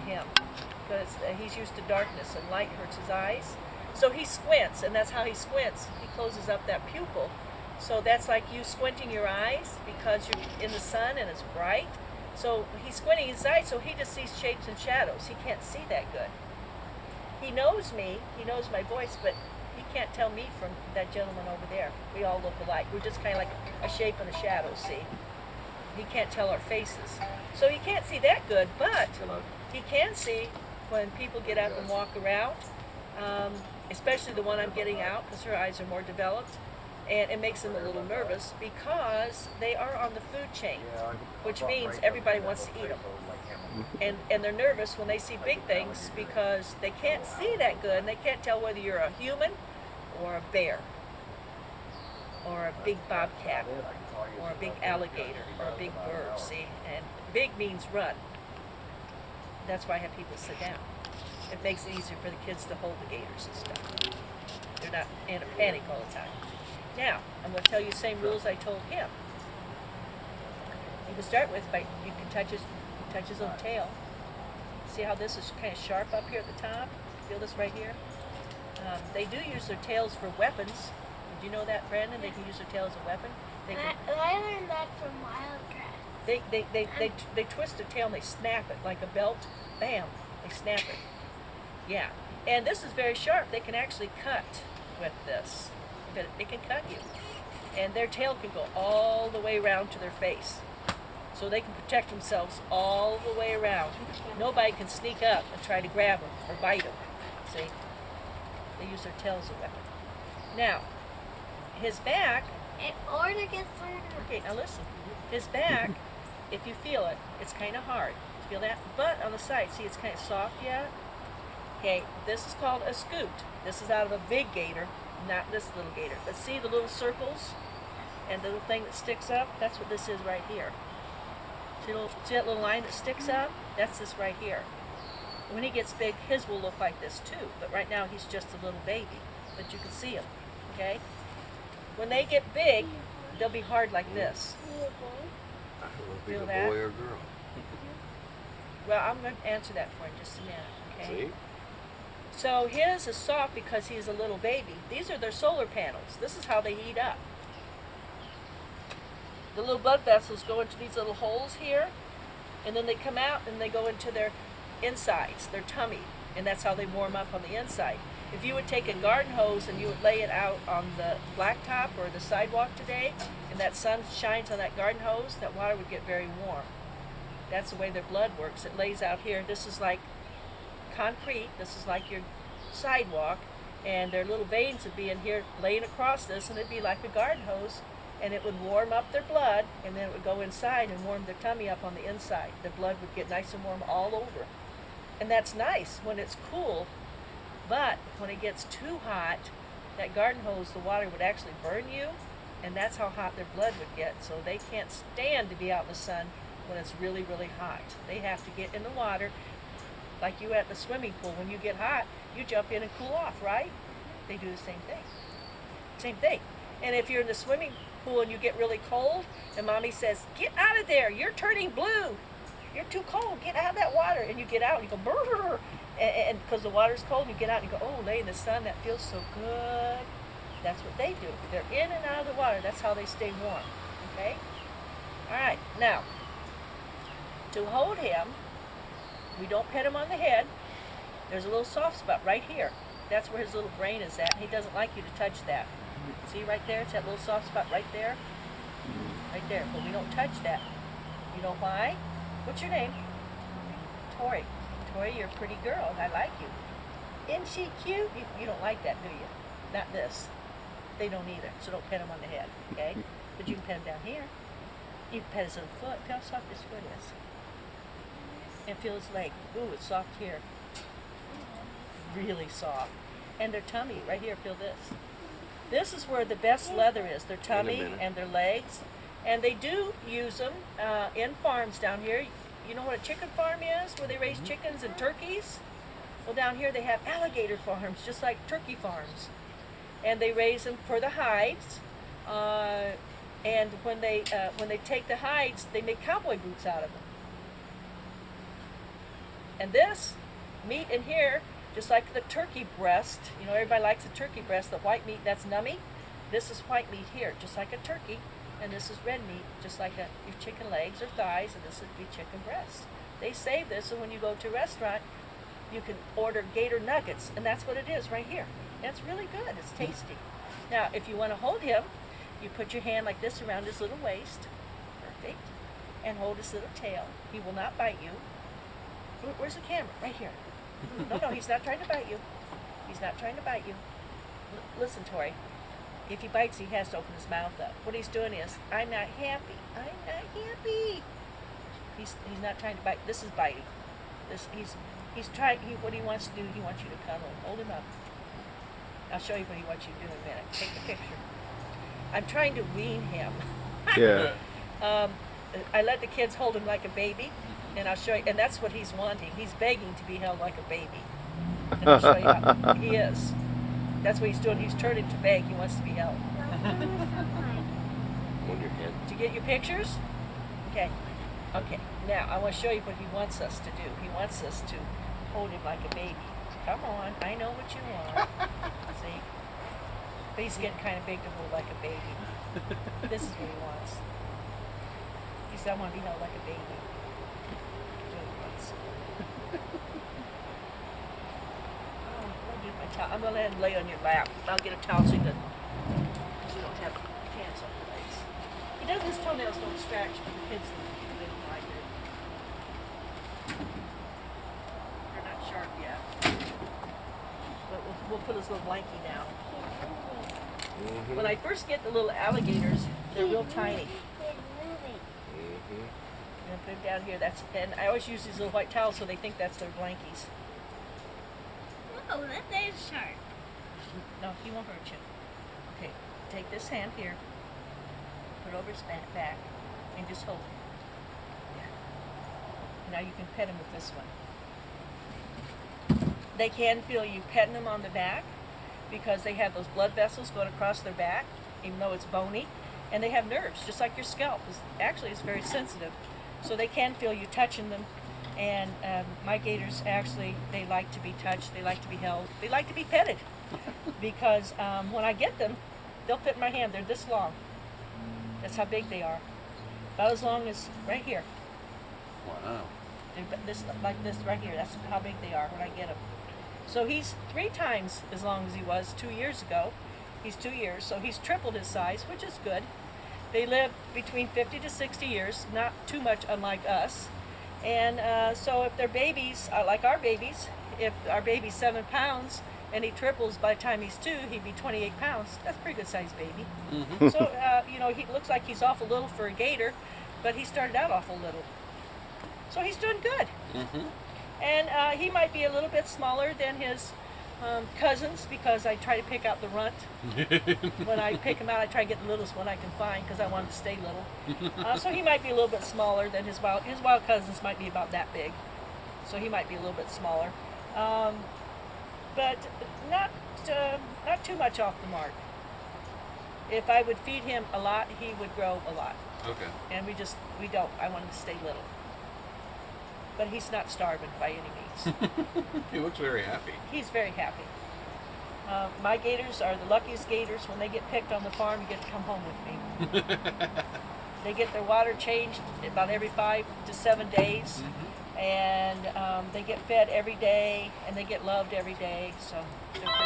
him because he's used to darkness and light hurts his eyes. So he squints, and that's how he squints. He closes up that pupil. So that's like you squinting your eyes because you're in the sun and it's bright. So he's squinting his eyes, so he just sees shapes and shadows. He can't see that good. He knows me, he knows my voice, but he can't tell me from that gentleman over there. We all look alike. We're just kind of like a shape and a shadow, see? He can't tell our faces. So he can't see that good, but he can see when people get up and walk around, especially the one I'm getting out because her eyes are more developed. And it makes them a little nervous because they are on the food chain, which means everybody wants to eat them. And they're nervous when they see big things because they can't see that good and they can't tell whether you're a human or a bear or a big bobcat or a big alligator or a big bird, see? And big means run. That's why I have people sit down. It makes it easier for the kids to hold the gators and stuff. They're not in a panic all the time. Now, I'm going to tell you the same rules I told him. You can start with, you can touch his little tail. See how this is kind of sharp up here at the top? Feel this right here? They do use their tails for weapons. Did you know that, Brandon? They can use their tail as a weapon. I learned that from Wildcraft. They twist their tail and they snap it like a belt. Bam! They snap it. Yeah. And this is very sharp. They can actually cut with this. It can cut you. And their tail can go all the way around to their face. So they can protect themselves all the way around. Nobody can sneak up and try to grab them or bite them. See? They use their tail as a weapon. Now, his back... Or to get through. Okay, now listen. His back, if you feel it, it's kind of hard. Feel that? But on the side, see it's kind of soft yet? Okay, this is called a scoot. This is out of a big gator, not this little gator. But see the little circles and the little thing that sticks up? That's what this is right here. See that little line that sticks up? That's this right here. When he gets big, his will look like this too. But right now he's just a little baby. But you can see him, okay? When they get big, they'll be hard like this. Feel that? Boy or girl? Well, I'm going to answer that for you in just a minute, okay? See? So his is soft because he's a little baby. These are their solar panels. This is how they heat up. The little blood vessels go into these little holes here, and then they come out and they go into their insides, their tummy, and that's how they warm up on the inside. If you would take a garden hose and you would lay it out on the blacktop or the sidewalk today, and that sun shines on that garden hose, that water would get very warm. That's the way their blood works. It lays out here. This is like concrete. This is like your sidewalk, and their little veins would be in here laying across this, and it'd be like a garden hose, and it would warm up their blood, and then it would go inside and warm their tummy up on the inside. The blood would get nice and warm all over. And that's nice when it's cool, but when it gets too hot, that garden hose, the water would actually burn you, and that's how hot their blood would get. So they can't stand to be out in the sun when it's really, really hot. They have to get in the water, like you at the swimming pool. When you get hot, you jump in and cool off, right? They do the same thing. Same thing. And if you're in the swimming pool and you get really cold, and mommy says, "Get out of there, you're turning blue. You're too cold, get out of that water." And you get out and you go, "Brr." And because the water's cold, you get out and you go, "Oh, lay in the sun, that feels so good." That's what they do. They're in and out of the water. That's how they stay warm. Okay? All right. Now, to hold him, we don't pet him on the head. There's a little soft spot right here. That's where his little brain is at. He doesn't like you to touch that. See right there? It's that little soft spot right there. Right there. But we don't touch that. You know why? What's your name? Tori. Tori, you're a pretty girl. I like you. Isn't she cute? You don't like that, do you? Not this. They don't either. So don't pet him on the head. Okay? But you can pet him down here. You can pet his little foot. Feel how soft his foot is. And feel his leg. Ooh, it's soft here. Really soft. And their tummy, right here, feel this. This is where the best leather is, their tummy and their legs. And they do use them in farms down here. You know what a chicken farm is, where they raise chickens and turkeys? Well, down here they have alligator farms, just like turkey farms. And they raise them for the hides. And when they take the hides, they make cowboy boots out of them. And this meat in here, just like the turkey breast, you know, everybody likes a turkey breast, the white meat, that's nummy. This is white meat here, just like a turkey. And this is red meat, just like your chicken legs or thighs, and this would be chicken breast. They save this, so when you go to a restaurant, you can order gator nuggets, and that's what it is right here. And it's really good, it's tasty. Now, if you want to hold him, you put your hand like this around his little waist, perfect, and hold his little tail. He will not bite you. Where's the camera? Right here. No, he's not trying to bite you. He's not trying to bite you. Listen, Tori. If he bites, he has to open his mouth up. What he's doing is, I'm not happy. I'm not happy. He's not trying to bite. This is biting. He's trying. What he wants to do, he wants you to cuddle. Hold him up. I'll show you what he wants you to do in a minute. Take the picture. I'm trying to wean him. Yeah. I let the kids hold him like a baby, and I'll show you. And that's what he's wanting. He's begging to be held like a baby. And I'll show you how he is. That's what he's doing. He's turning to beg. He wants to be held. On your head. Did you get your pictures? Okay. Okay. Now, I want to show you what he wants us to do. He wants us to hold him like a baby. Come on. I know what you want. See? But he's getting kind of big to hold like a baby. This is what he wants. He said, I want to be held like a baby. That's what he wants. I'm going to let him lay on your lap. I'll get a towel so you don't have pants on your legs. He does, his toenails don't scratch, but the kids they don't like it. They're not sharp yet. But we'll put his little blankie down. Mm-hmm. When I first get the little alligators, they're real tiny. Mm-hmm. I'm going to put him down here. And I always use these little white towels so they think that's their blankies. Oh, that is sharp. No, he won't hurt you. Okay, take this hand here, put it over his back, and just hold it. Yeah. Now you can pet him with this one. They can feel you petting them on the back because they have those blood vessels going across their back, even though it's bony, and they have nerves, just like your scalp. It's very sensitive. So they can feel you touching them. And my gators actually, they like to be touched, they like to be held, they like to be petted. Because when I get them, they'll fit in my hand. They're this long. That's how big they are. About as long as right here. Wow. They're like this right here. That's how big they are when I get them. So he's 3 times as long as he was 2 years ago. He's 2 years, so he's tripled his size, which is good. They live between 50 to 60 years, not too much unlike us. And so if they're babies, like our babies, if our baby's 7 pounds and he triples by the time he's 2, he'd be 28 pounds. That's a pretty good sized baby. Mm-hmm. So, he looks like he's awful little for a gator, but he started out awful little. So he's doing good. Mm-hmm. And he might be a little bit smaller than his cousins because I try to pick out the runt. When I pick him out, I try to get the littlest one I can find because I want him to stay little. So he might be a little bit smaller than his wild cousins might be about that big. So he might be a little bit smaller. But not too much off the mark. If I would feed him a lot, he would grow a lot. Okay. And we don't. I want him to stay little. But he's not starving by any means. He looks very happy. He's very happy. My gators are the luckiest gators. When they get picked on the farm, you get to come home with me. They get their water changed about every 5 to 7 days. Mm-hmm. And they get fed every day, and they get loved every day. So they're pretty